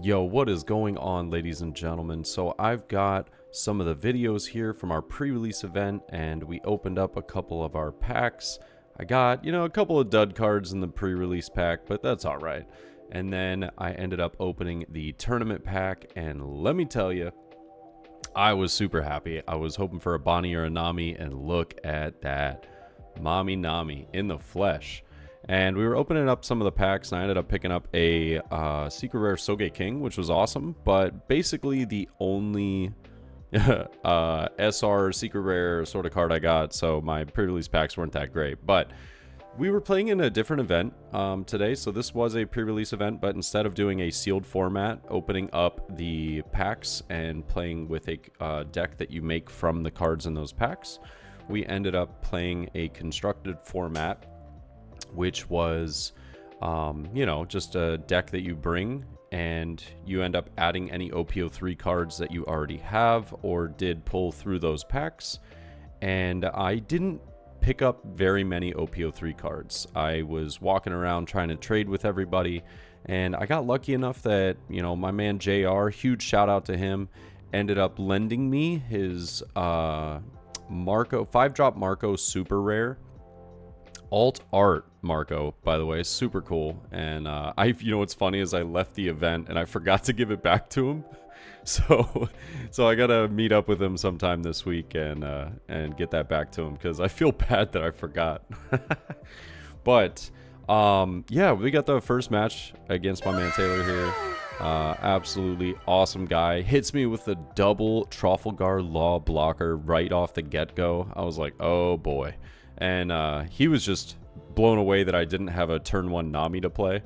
Yo, what is going on, ladies and gentlemen? So I've got some of the videos here from our pre-release event, and we opened up a couple of our packs. I got, a couple of dud cards in the pre-release pack, but that's all right. And then I ended up opening the tournament pack, and let me tell you, I was super happy. I was hoping for a Bonnie or a Nami, and look at that. Mommy Nami in the flesh. And we were opening up some of the packs, and I ended up picking up a Secret Rare Soge King, which was awesome. But basically the only SR Secret Rare sort of card I got, so my pre-release packs weren't that great. But we were playing in a different event today, so this was a pre-release event, but instead of doing a sealed format, opening up the packs and playing with a deck that you make from the cards in those packs, we ended up playing a constructed format, which was, just a deck that you bring and you end up adding any OP03 cards that you already have or did pull through those packs. And I didn't pick up very many OP03 cards. I was walking around trying to trade with everybody, and I got lucky enough that, my man JR, huge shout out to him, ended up lending me his Marco 5-drop Marco super rare. Alt art Marco, by the way, super cool. And what's funny is I left the event and I forgot to give it back to him. So I gotta meet up with him sometime this week and get that back to him, because I feel bad that I forgot. But we got the first match against my man Taylor here. Absolutely awesome guy. Hits me with a double Trafalgar Law blocker right off the get-go. I was like, oh boy. And he was just blown away that I didn't have a turn 1 Nami to play.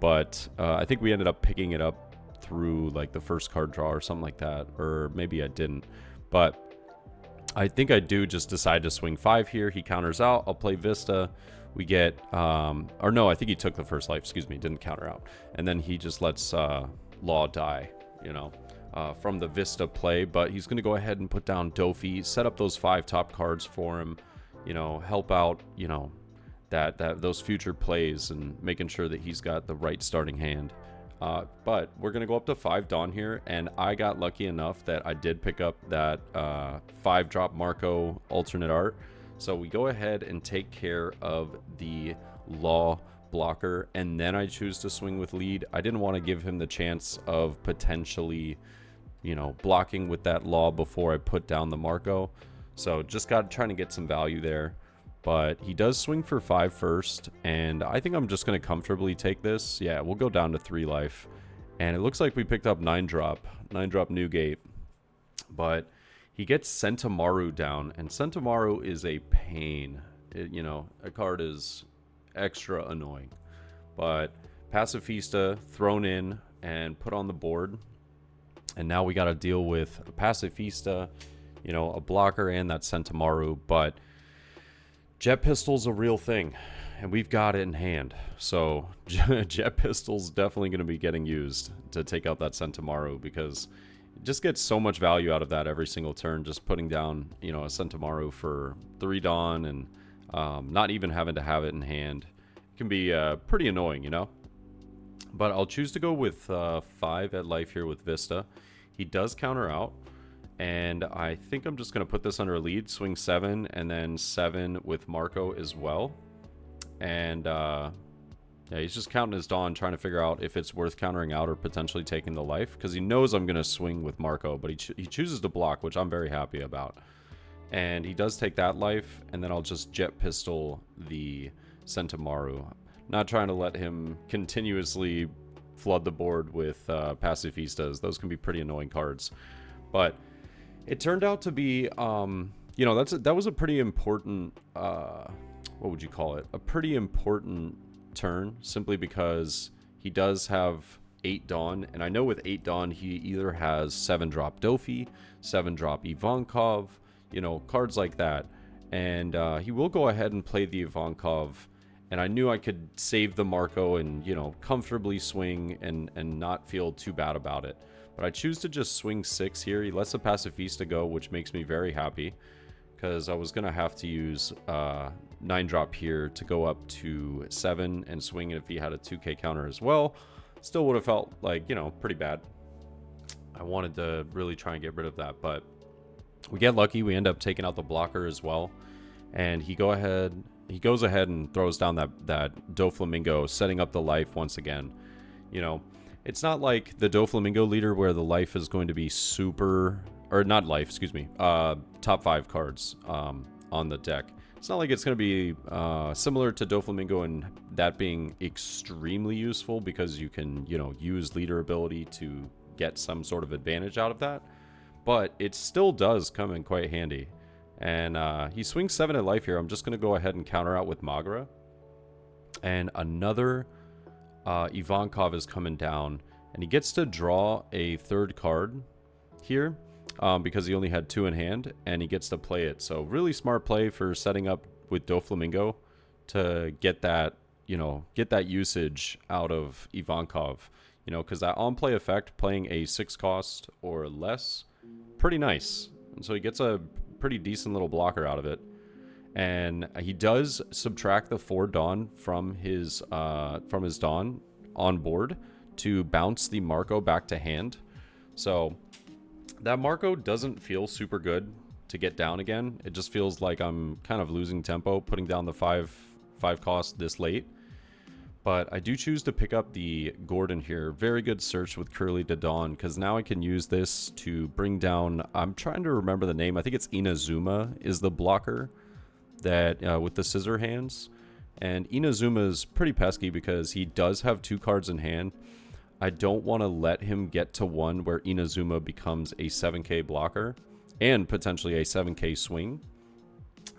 But I think we ended up picking it up through like the first card draw or something like that. Or maybe I didn't. But I think I do just decide to swing 5 here. He counters out. I'll play Vista. We get, or no, I think he took the first life. Excuse me, didn't counter out. And then he just lets Law die, from the Vista play. But he's going to go ahead and put down Dofi, set up those 5 top cards for him. Help out, that those future plays and making sure that he's got the right starting hand. But we're going to go up to 5 Dawn here, and I got lucky enough that I did pick up that 5-drop Marco alternate art. So we go ahead and take care of the Law blocker, and then I choose to swing with lead. I didn't want to give him the chance of potentially, blocking with that Law before I put down the Marco. So just trying to get some value there. But he does swing for 5 first, and I think I'm just going to comfortably take this. Yeah, we'll go down to 3 life. And it looks like we picked up 9-drop Newgate. But he gets Sentimaru down, and Sentimaru is a pain. A card is extra annoying. But Pacifista thrown in and put on the board. And now we got to deal with a Pacifista, a blocker, and that Sentimaru. But Jet Pistol's a real thing, and we've got it in hand. So Jet Pistol's definitely going to be getting used to take out that Sentimaru, because it just gets so much value out of that every single turn, just putting down, a Sentimaru for 3 Dawn and not even having to have it in hand. It can be pretty annoying, But I'll choose to go with 5 at life here with Vista. He does counter out. And I think I'm just going to put this under a lead, swing 7, and then 7 with Marco as well. And he's just counting his Dawn, trying to figure out if it's worth countering out or potentially taking the life, because he knows I'm going to swing with Marco, but he chooses to block, which I'm very happy about. And he does take that life, and then I'll just Jet Pistol the Sentimaru. Not trying to let him continuously flood the board with Pacifistas. Those can be pretty annoying cards. But it turned out to be, that was a pretty important, what would you call it? A pretty important turn, simply because he does have 8 Dawn. And I know with 8 Dawn, he either has 7-drop Dofi, 7-drop Ivankov, cards like that. And he will go ahead and play the Ivankov. And I knew I could save the Marco and, comfortably swing and not feel too bad about it. But I choose to just swing 6 here. He lets the Pacifista go, which makes me very happy, because I was going to have to use 9-drop here to go up to 7 and swing it if he had a 2k counter as well. Still would have felt like, you know, pretty bad. I wanted to really try and get rid of that, but we get lucky. We end up taking out the blocker as well, and he goes ahead and throws down that Doflamingo, setting up the life once again. You know, it's not like the Doflamingo leader where the life is going to be super, or not life, excuse me, top 5 cards on the deck. It's not like it's going to be similar to Doflamingo and that being extremely useful because you can, you know, use leader ability to get some sort of advantage out of that. But it still does come in quite handy. And he swings 7 at life here. I'm just going to go ahead and counter out with Magra. And another Ivankov is coming down. And he gets to draw a 3rd card here because he only had 2 in hand. And he gets to play it. So really smart play for setting up with Doflamingo to get that, you know, get that usage out of Ivankov. You know, because that on-play effect, playing a 6 cost or less, pretty nice. And so he gets a pretty decent little blocker out of it. And he does subtract the 4 Dawn from his Dawn on board to bounce the Marco back to hand. So that Marco doesn't feel super good to get down again. It just feels like I'm kind of losing tempo putting down the 5 cost this late. But I do choose to pick up the Gordon here. Very good search with Curly to Dawn, because now I can use this to bring down... I'm trying to remember the name. I think it's Inazuma is the blocker that with the scissor hands. And Inazuma is pretty pesky because he does have 2 cards in hand. I don't want to let him get to one where Inazuma becomes a 7k blocker and potentially a 7k swing.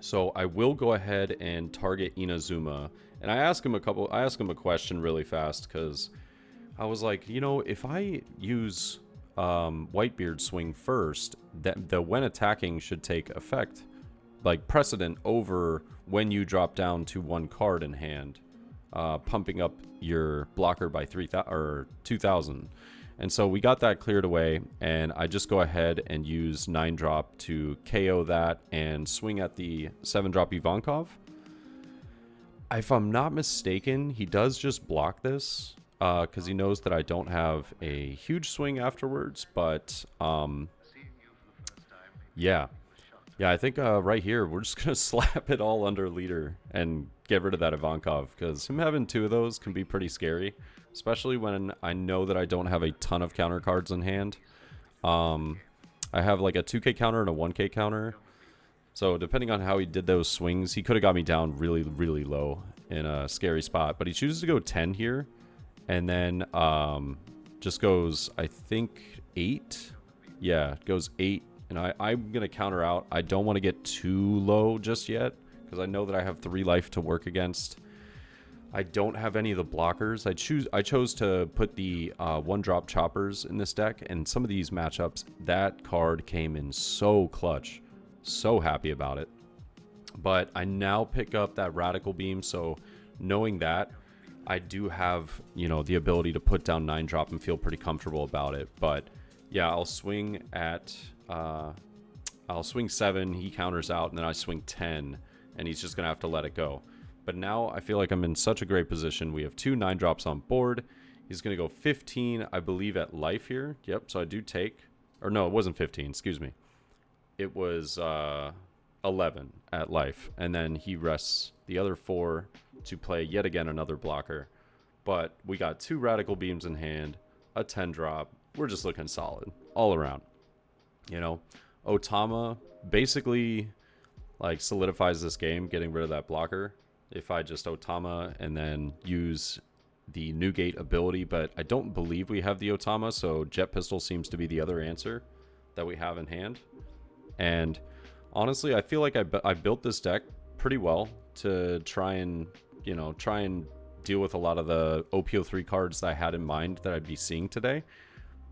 So I will go ahead and target Inazuma. And I asked him a question really fast because I was like, you know, if I use Whitebeard swing first, the when attacking should take effect, like precedent over when you drop down to 1 card in hand, pumping up your blocker by 3,000 or 2,000. And so we got that cleared away, and I just go ahead and use 9-drop to KO that and swing at the 7-drop Ivankov. If I'm not mistaken, he does just block this because he knows that I don't have a huge swing afterwards. But yeah, I think right here we're just gonna slap it all under leader and get rid of that Ivankov, because him having 2 of those can be pretty scary, especially when I know that I don't have a ton of counter cards in hand. I have like a 2k counter and a 1k counter. So depending on how he did those swings, he could have got me down really, really low in a scary spot. But he chooses to go 10 here, and then just goes, I think, 8. Yeah, goes 8, and I'm going to counter out. I don't want to get too low just yet, because I know that I have 3 life to work against. I don't have any of the blockers. I chose to put the 1-drop choppers in this deck, and some of these matchups, that card came in so clutch. So happy about it. But I now pick up that Radical Beam, so knowing that, I do have, you know, the ability to put down 9-drop and feel pretty comfortable about it. But yeah, I'll swing 7, he counters out, and then I swing 10, and he's just gonna have to let it go. But now I feel like I'm in such a great position. We have 2 9-drops on board. He's gonna go 15, I believe, at life here. Yep, so I do take, or no, it wasn't 15, excuse me. It was 11 at life, and then he rests the other 4 to play yet again another blocker. But we got 2 Radical Beams in hand, a 10-drop. We're just looking solid all around. You know, Otama basically like solidifies this game, getting rid of that blocker. If I just Otama and then use the Newgate ability, but I don't believe we have the Otama, so Jet Pistol seems to be the other answer that we have in hand. And honestly, I feel like I built this deck pretty well to try and, you know, deal with a lot of the OP03 cards that I had in mind that I'd be seeing today.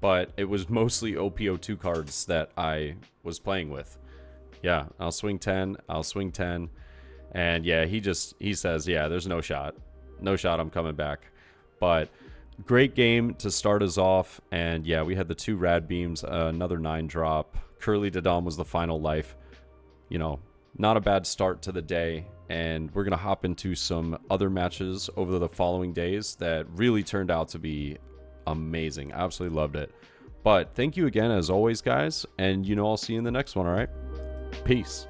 But it was mostly OP02 cards that I was playing with. Yeah, I'll swing 10. And yeah, he says, yeah, there's no shot. No shot, I'm coming back. But great game to start us off. And yeah, we had the 2 Rad Beams, another 9-drop. Curly Dadam was the final life. You know, not a bad start to the day. And we're going to hop into some other matches over the following days that really turned out to be amazing. Absolutely loved it. But thank you again, as always, guys. And, I'll see you in the next one, all right? Peace.